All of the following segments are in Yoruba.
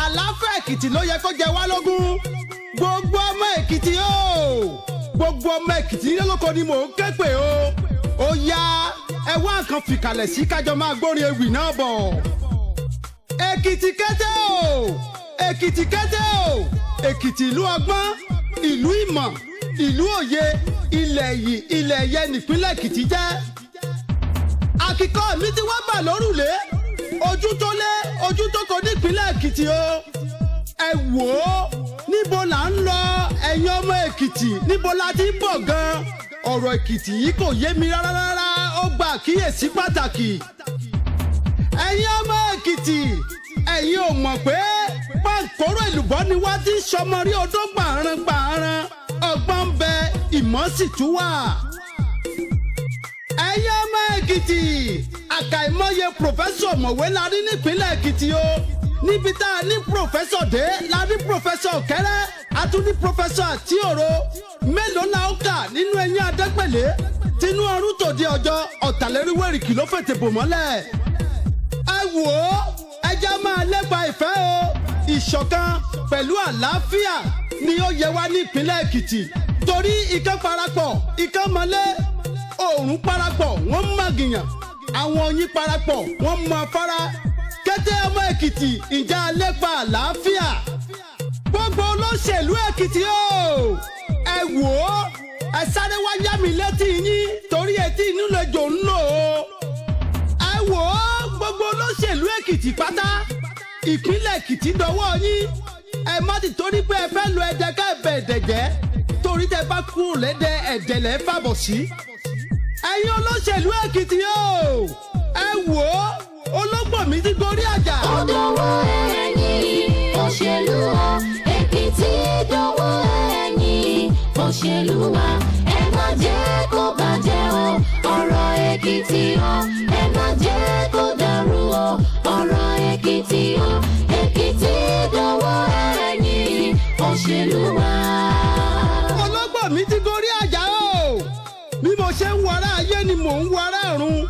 Àlàáfíà Èkìtì ló yẹ kó jẹ wá lógún. Gbogbo ọmọ Èkìtì o, gbogbo ọmọ Èkìtì nílé lóko ni mò ń ké pè o. Ó yá ẹ wá nǹkan fìkàlẹ̀ sí kájọ máa gbórin ewì náà bọ̀. Èkìtì kété o, Èkìtì kété o, Èkìtì ìlú ọgbọ́n, ìlú ìmọ̀, ìlú òye, ilẹ̀ yìí, ilẹ̀ ẹ̀yẹ nípínlẹ̀ Èkìtì jẹ́. Àkìkọ mi ti wá bà lórùlé, ojú tó lé, ojú tó kọ nípínlẹ̀ Èkìtì o. Ẹ wò ó, níbo là ń lọ ẹ̀yin ọmọ Èkìtì, níbo la ti ń bọ̀ gan? Ọ̀rọ̀ Èkìtì yìí kò yé mi rárá, ó gba àkíyèsí pàtàkì. Ẹ̀yin ọmọ Èkìtì, ẹ̀yin ò mọ̀ pé pàǹkóró èlùbọ́ ni wá ti ń sọmọ rí odó gbàràn, ọgbọ́n ń bẹ, ìmọ̀ sì tún wà. Ẹ̀yin ọmọ Èkìtì, àkàìmọye pòfẹ́sọ̀ mọ̀wé la rí nípínlẹ̀ Èkìtì o. Níbi tá a ní pòfẹ́sọ̀ dé la rí pòfẹ́sọ̀ Ọ̀kẹ́rẹ́, a tún ní pòfẹ́sọ̀ Àtíòro. Mélòó la ó kà nínú ẹ̀yin Adẹ́pẹ̀lẹ́? Tinú ọrún tòde ọjọ́ ọ̀tàléríwèrìkì ló fètè bò mọ́lẹ̀. Ẹ wò ó, ẹ jẹ́ máa lépa ìfẹ́ o. Ìṣọ̀kan pẹ̀lú àlàáfíà ni ó yẹ wá ní ìpínlẹ̀ Èkìtì. Torí ikán parapọ̀, ikán mọ́lé, òòrùn parapọ̀, wọ́n ń màgìyàn. Àwọn oyin parapọ̀, wọ́n ń mọ afárá. Kété ọmọ Èkìtì, ìjà lépa àlàáfíà. Gbogbo olóṣèlú Èkìtì o, ẹ wò ó, ẹ sáré wá yá mi létí yín torí etí inú lejò ń lò ó. Ẹ wò ó, gbogbo olóṣèlú Èkìtì pátá, ìpínlẹ̀ Èkìtì dọwọ́ yín. Ẹ má ti torí pé ẹ fẹ́ lo ẹ̀dẹ̀ ká ẹ̀bẹ̀ ẹ̀dẹ̀ jẹ́, torí tẹ bá kúrò lẹ́dẹ̀ ẹ̀dẹ̀ lẹ́ fàbọ̀ sí. Ẹ̀yin olóṣèlú Èkìtì o, ẹ wò ó, ológbò mi ti gorí àjà. Ó dọwọ́ ẹ̀yin òṣèlú o, Èkìtì dọwọ́ ẹ̀yin òṣèlú wa. Ẹ má jẹ́ kó bàjẹ́ o, ọ̀rọ̀ Èkìtì o. Ẹ má jẹ́ kó dàrú o, ọ̀rọ̀ Èkìtì o. Èkìtì dọwọ́ ẹ̀yin òṣèlú wa. Ológbò mi ti gorí àjà o. Bí mo ṣe ń wọra ayé ni mò ń wọra ọ̀run.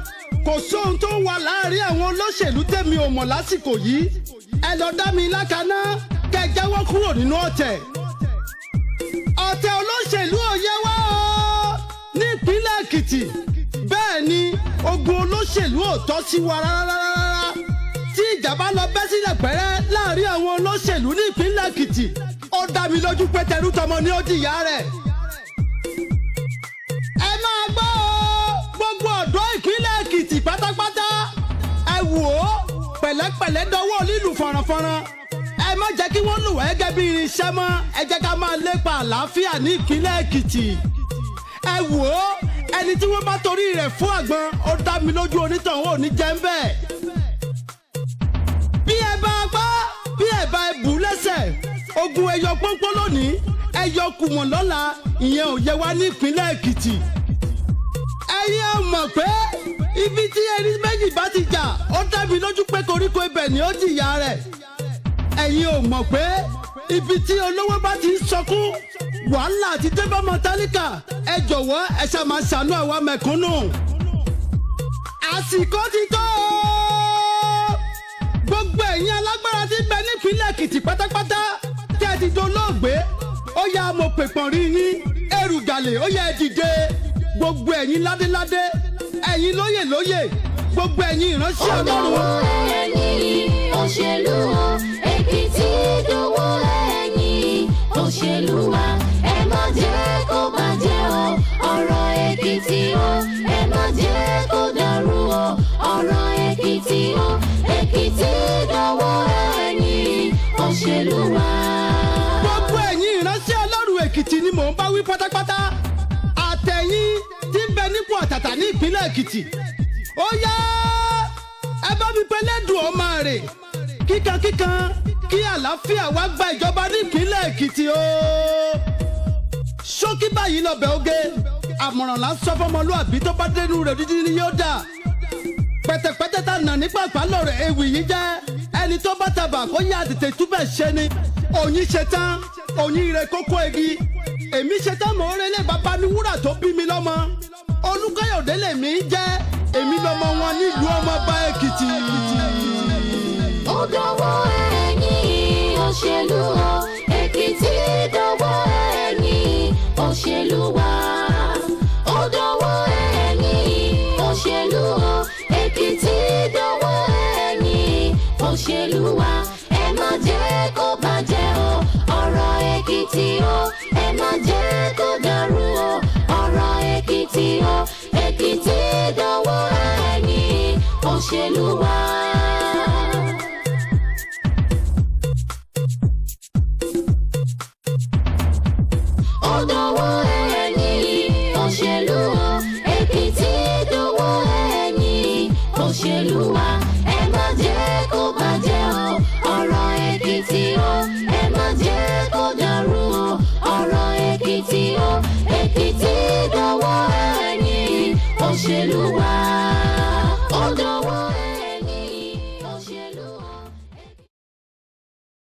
Kò sóhun tó wà láàrin àwọn olóṣèlú tèmi ò mọ̀ lásìkò yìí. Ẹ lọ dá mi lákaná kẹ́ jáwọ́ kúrò nínú ọ̀tẹ̀. Ọ̀tẹ̀ olóṣèlú ò yẹ wá o ní ìpínlẹ̀ Èkìtì. Bẹ́ẹ̀ ni ogun olóṣèlú ò tọ́ sí wa rárá. Tí ìjà bá lọ bẹ́ sílẹ̀ pẹ́rẹ́ láàrin àwọn olóṣèlú ní ìpínlẹ̀ Èkìtì, ó dá mi lójú pé tẹrú tọmọ ni ó jìyà rẹ̀. Ẹ máa gbọ́ o, gbogbo ọ̀dọ́ ìpínlẹ̀ Èkìtì pátápátá. Ẹ wò ó, pẹ̀lẹ́pẹ̀lẹ́ dọwọ́ lílù fọ̀rànfọ̀ràn. Ẹ má jẹ́ kí wọ́n lù wá gẹ́gẹ́ bí irinṣẹ́ mọ́. Ẹ jẹ́ ká máa lépa àlàáfíà ní ìpínlẹ̀ Èkìtì. Ẹ wò ó, ẹni tí wọ́n bá torí rẹ̀ fún àgbọn, ó dá mi lójú onítàn ò ní jẹ́ ń bẹ̀. Bí ẹ bá gbá, bí ẹ bá bù lẹ́sẹ̀, ogun ẹyọ pọ́npọ́n lónìí, ẹyọ kùmọ̀ lọ́la, ìyẹn ò yẹ wá ní ìpínlẹ̀ Èkìtì. Ẹ̀yin ò mọ̀ pé ibi tí erin méjì bá ti jà, ó dá mi lójú pé koríko ibẹ̀ ni ó jìyà rẹ̀. Ẹ̀yin ò mọ̀ pé ibi tí olówó bá ti ń sọkún, wàhálà àti débọ́mọ tálíkà, ẹ jọ̀wọ́ ẹ ṣá máa ṣàánú àwa mẹ̀kúnnù. Àsìkò ti tó o. Gbogbo ẹ̀yin alágbára tí ń bẹ nípínlẹ̀ Èkìtì pátápátá tí ẹ ti dolóògbé, ó yá mo pè pọ̀n rí yín. Ẹrù gàlè, ó yá ẹ dìde. Gbogbo ẹ̀yin ládéládé, ẹ̀yin lóyè, gbogbo ẹ̀yin ìránṣẹ́ Ọlọ́run. Ó dọwọ́ ẹ̀yin òṣèlú o, Èkìtì dọwọ́ ẹ̀yin òṣèlú wa. Ẹ má jẹ́ kó bàjẹ́ o, òṣèlú wa. Gbogbo ẹ̀yin ìránṣẹ́ Ọlọ́run Èkìtì ni mò ń bá wí pátápátá. Àtẹ̀yìn tí ń bẹ nípò àtàtà ní ìpínlẹ̀ Èkìtì. Ó yá ẹ bá mi pẹ́ lẹ́dùn ọmọ rẹ̀ kíkankíkan kí àlàáfíà wá gba ìjọba ní ìpínlẹ̀ Èkìtì o. Ṣókí báyìí lọ́bẹ̀ oge àmọ̀ràn là ń sọ fọmọlúàbí tó bá dénú rẹ̀ dídí ni yóò dà. Pẹ̀tẹ̀pẹ̀tẹ̀ ta nà ní pàpà lọ́rọ̀ ewì yìí jẹ́ ẹni tó bá tabà kó yá tètè túbẹ̀ ṣe ni. Òyìn ṣetán òyìn ire kókó egi èmi ṣetán mò ń relé bàbá mi wúrà tó bí mi lọ́mọ. Olúkáyọ̀dé lèmi jẹ́ èmi lọ́mọ wọn nílùú Ọmọọba Èkìtì. Ó dọwọ́ ẹ̀yin òṣèlú o, Èkìtì dọwọ́